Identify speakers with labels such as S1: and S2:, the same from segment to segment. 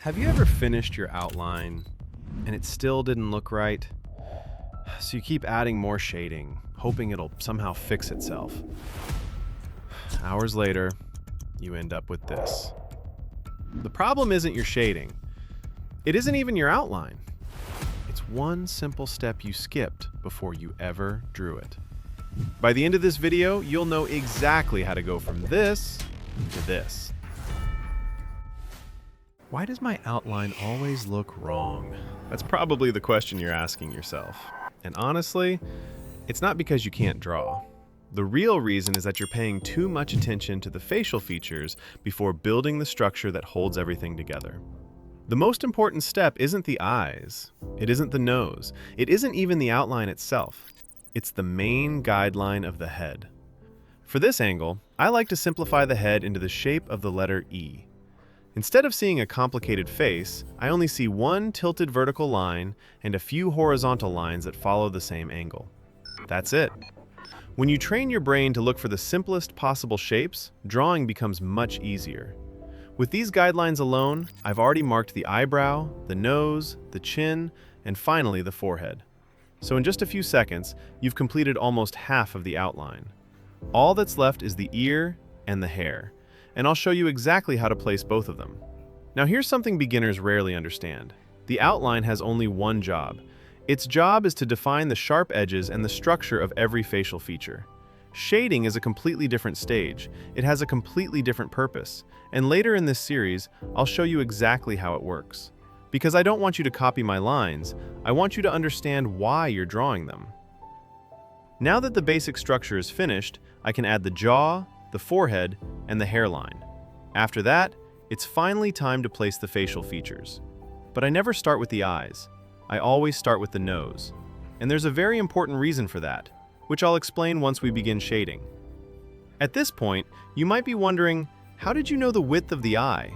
S1: Have you ever finished your outline and it still didn't look right? So you keep adding more shading, hoping it'll somehow fix itself. Hours later, you end up with this. The problem isn't your shading. It isn't even your outline. It's one simple step you skipped before you ever drew it. By the end of this video, you'll know exactly how to go from this to this. Why does my outline always look wrong? That's probably the question you're asking yourself. And honestly, it's not because you can't draw. The real reason is that you're paying too much attention to the facial features before building the structure that holds everything together. The most important step isn't the eyes, it isn't the nose, it isn't even the outline itself. It's the main guideline of the head. For this angle, I like to simplify the head into the shape of the letter E. Instead of seeing a complicated face, I only see one tilted vertical line and a few horizontal lines that follow the same angle. That's it. When you train your brain to look for the simplest possible shapes, drawing becomes much easier. With these guidelines alone, I've already marked the eyebrow, the nose, the chin, and finally the forehead. So in just a few seconds, you've completed almost half of the outline. All that's left is the ear and the hair, and I'll show you exactly how to place both of them. Now here's something beginners rarely understand. The outline has only one job. Its job is to define the sharp edges and the structure of every facial feature. Shading is a completely different stage. It has a completely different purpose, and later in this series, I'll show you exactly how it works. Because I don't want you to copy my lines, I want you to understand why you're drawing them. Now that the basic structure is finished, I can add the jaw, the forehead, and the hairline. After that, it's finally time to place the facial features. But I never start with the eyes. I always start with the nose. And there's a very important reason for that, which I'll explain once we begin shading. At this point, you might be wondering, how did you know the width of the eye?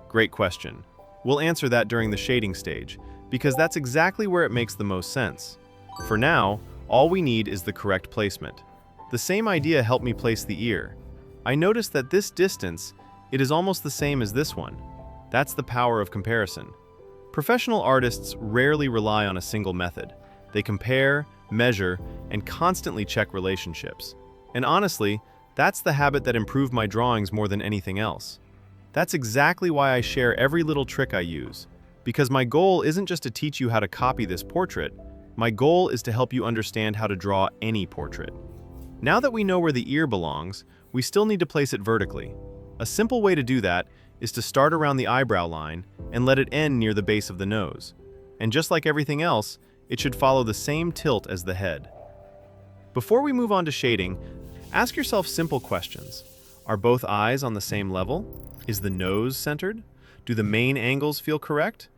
S1: Great question. We'll answer that during the shading stage, because that's exactly where it makes the most sense. For now, all we need is the correct placement. The same idea helped me place the ear. I noticed that this distance, it is almost the same as this one. That's the power of comparison. Professional artists rarely rely on a single method. They compare, measure, and constantly check relationships. And honestly, that's the habit that improved my drawings more than anything else. That's exactly why I share every little trick I use. Because my goal isn't just to teach you how to copy this portrait, my goal is to help you understand how to draw any portrait. Now that we know where the ear belongs, we still need to place it vertically. A simple way to do that is to start around the eyebrow line and let it end near the base of the nose. And just like everything else, it should follow the same tilt as the head. Before we move on to shading, ask yourself simple questions. Are both eyes on the same level? Is the nose centered? Do the main angles feel correct?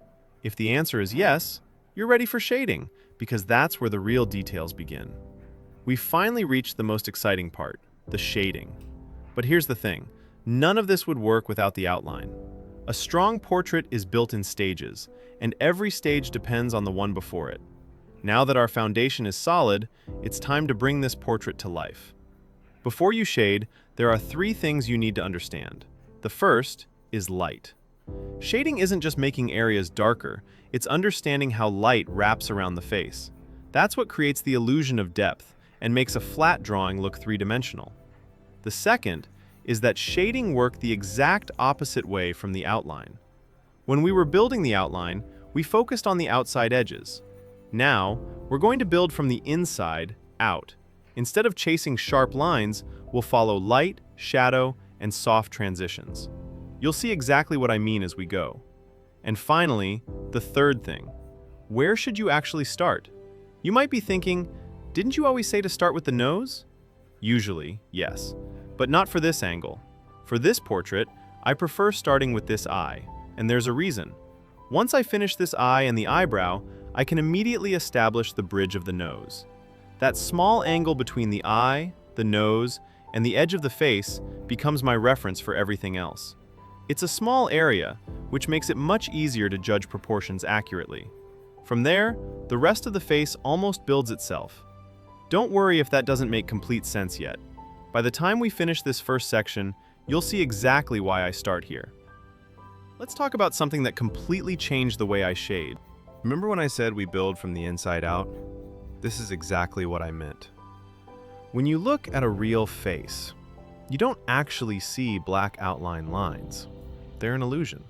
S1: If the answer is yes, you're ready for shading, because that's where the real details begin. We've finally reached the most exciting part, the shading. But here's the thing, none of this would work without the outline. A strong portrait is built in stages, and every stage depends on the one before it. Now that our foundation is solid, it's time to bring this portrait to life. Before you shade, there are 3 things you need to understand. The first is light. Shading isn't just making areas darker, it's understanding how light wraps around the face. That's what creates the illusion of depth and makes a flat drawing look 3-dimensional. The second is that shading worked the exact opposite way from the outline. When we were building the outline, we focused on the outside edges. Now, we're going to build from the inside out. Instead of chasing sharp lines, we'll follow light, shadow, and soft transitions. You'll see exactly what I mean as we go. And finally, the third thing. Where should you actually start? You might be thinking, didn't you always say to start with the nose? Usually, yes, but not for this angle. For this portrait, I prefer starting with this eye, and there's a reason. Once I finish this eye and the eyebrow, I can immediately establish the bridge of the nose. That small angle between the eye, the nose, and the edge of the face becomes my reference for everything else. It's a small area, which makes it much easier to judge proportions accurately. From there, the rest of the face almost builds itself. Don't worry if that doesn't make complete sense yet. By the time we finish this first section, you'll see exactly why I start here. Let's talk about something that completely changed the way I shade. Remember when I said we build from the inside out? This is exactly what I meant. When you look at a real face, you don't actually see black outline lines. They're an illusion.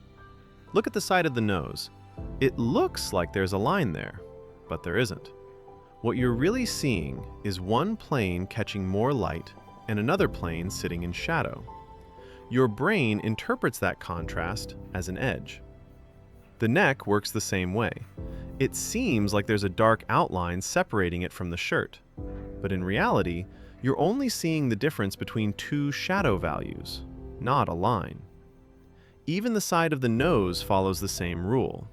S1: Look at the side of the nose. It looks like there's a line there, but there isn't. What you're really seeing is one plane catching more light and another plane sitting in shadow. Your brain interprets that contrast as an edge. The neck works the same way. It seems like there's a dark outline separating it from the shirt, but in reality, you're only seeing the difference between two shadow values, not a line. Even the side of the nose follows the same rule.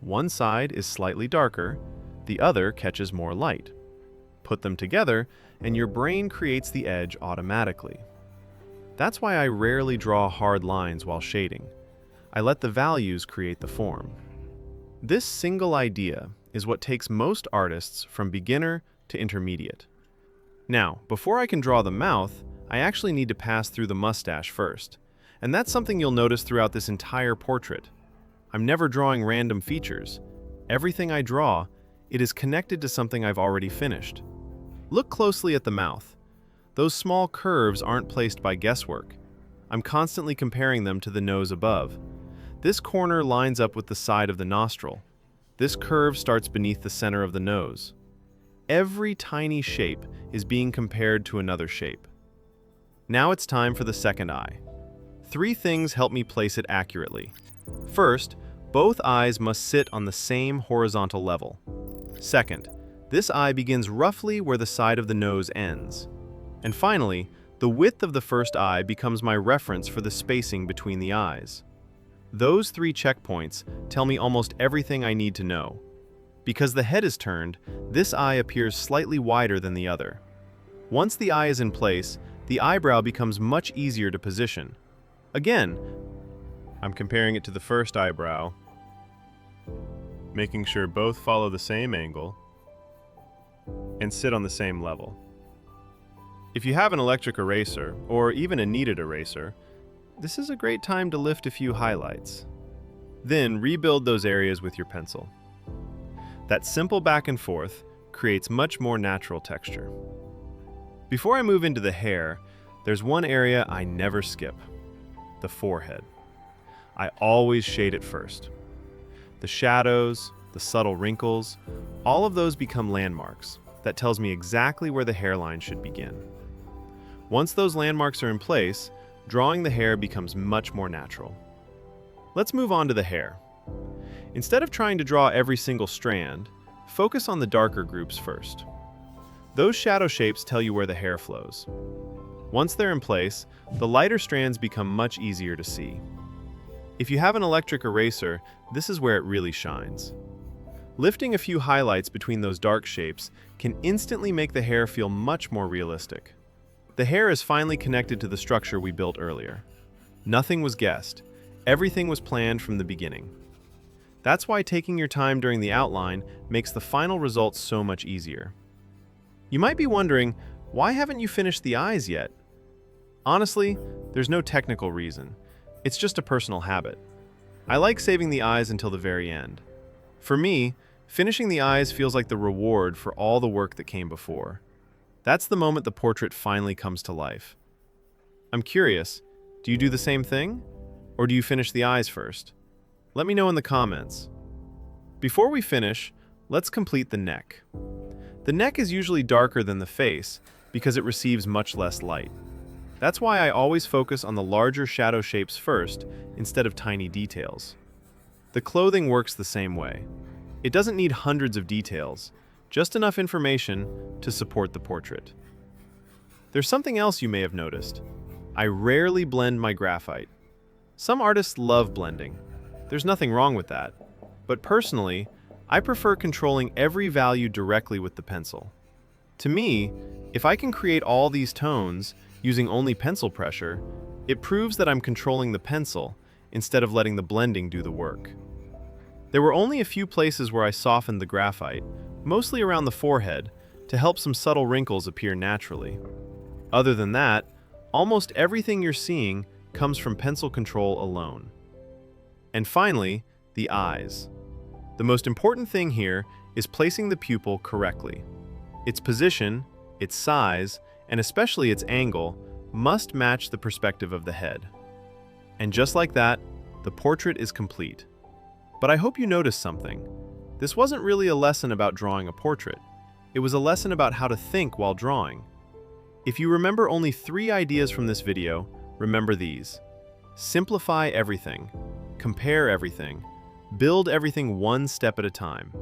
S1: One side is slightly darker, the other catches more light. Put them together, and your brain creates the edge automatically. That's why I rarely draw hard lines while shading. I let the values create the form. This single idea is what takes most artists from beginner to intermediate. Now, before I can draw the mouth, I actually need to pass through the mustache first. And that's something you'll notice throughout this entire portrait. I'm never drawing random features. Everything I draw, it is connected to something I've already finished. Look closely at the mouth. Those small curves aren't placed by guesswork. I'm constantly comparing them to the nose above. This corner lines up with the side of the nostril. This curve starts beneath the center of the nose. Every tiny shape is being compared to another shape. Now it's time for the second eye. 3 things help me place it accurately. First, both eyes must sit on the same horizontal level. Second, this eye begins roughly where the side of the nose ends. And finally, the width of the first eye becomes my reference for the spacing between the eyes. Those 3 checkpoints tell me almost everything I need to know. Because the head is turned, this eye appears slightly wider than the other. Once the eye is in place, the eyebrow becomes much easier to position. Again, I'm comparing it to the first eyebrow, making sure both follow the same angle and sit on the same level. If you have an electric eraser, or even a kneaded eraser, this is a great time to lift a few highlights. Then rebuild those areas with your pencil. That simple back and forth creates much more natural texture. Before I move into the hair, there's one area I never skip: the forehead. I always shade it first. The shadows, the subtle wrinkles, all of those become landmarks that tells me exactly where the hairline should begin. Once those landmarks are in place, drawing the hair becomes much more natural. Let's move on to the hair. Instead of trying to draw every single strand, focus on the darker groups first. Those shadow shapes tell you where the hair flows. Once they're in place, the lighter strands become much easier to see. If you have an electric eraser, this is where it really shines. Lifting a few highlights between those dark shapes can instantly make the hair feel much more realistic. The hair is finally connected to the structure we built earlier. Nothing was guessed. Everything was planned from the beginning. That's why taking your time during the outline makes the final result so much easier. You might be wondering, why haven't you finished the eyes yet? Honestly, there's no technical reason. It's just a personal habit. I like saving the eyes until the very end. For me, finishing the eyes feels like the reward for all the work that came before. That's the moment the portrait finally comes to life. I'm curious, do you do the same thing? Or do you finish the eyes first? Let me know in the comments. Before we finish, let's complete the neck. The neck is usually darker than the face because it receives much less light. That's why I always focus on the larger shadow shapes first instead of tiny details. The clothing works the same way. It doesn't need hundreds of details, just enough information to support the portrait. There's something else you may have noticed. I rarely blend my graphite. Some artists love blending. There's nothing wrong with that. But personally, I prefer controlling every value directly with the pencil. To me, if I can create all these tones using only pencil pressure, it proves that I'm controlling the pencil instead of letting the blending do the work. There were only a few places where I softened the graphite, mostly around the forehead, to help some subtle wrinkles appear naturally. Other than that, almost everything you're seeing comes from pencil control alone. And finally, the eyes. The most important thing here is placing the pupil correctly. Its position, its size, and especially its angle must match the perspective of the head. And just like that, the portrait is complete. But I hope you noticed something. This wasn't really a lesson about drawing a portrait. It was a lesson about how to think while drawing. If you remember only 3 ideas from this video, remember these. Simplify everything. Compare everything. Build everything one step at a time.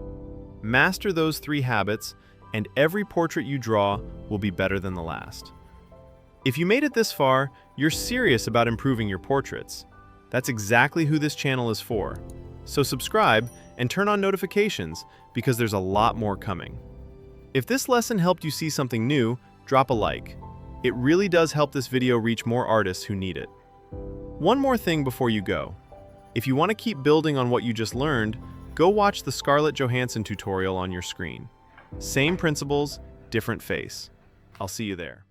S1: Master those 3 habits, and every portrait you draw will be better than the last. If you made it this far, you're serious about improving your portraits. That's exactly who this channel is for. So subscribe and turn on notifications because there's a lot more coming. If this lesson helped you see something new, drop a like. It really does help this video reach more artists who need it. One more thing before you go. If you want to keep building on what you just learned, go watch the Scarlett Johansson tutorial on your screen. Same principles, different face. I'll see you there.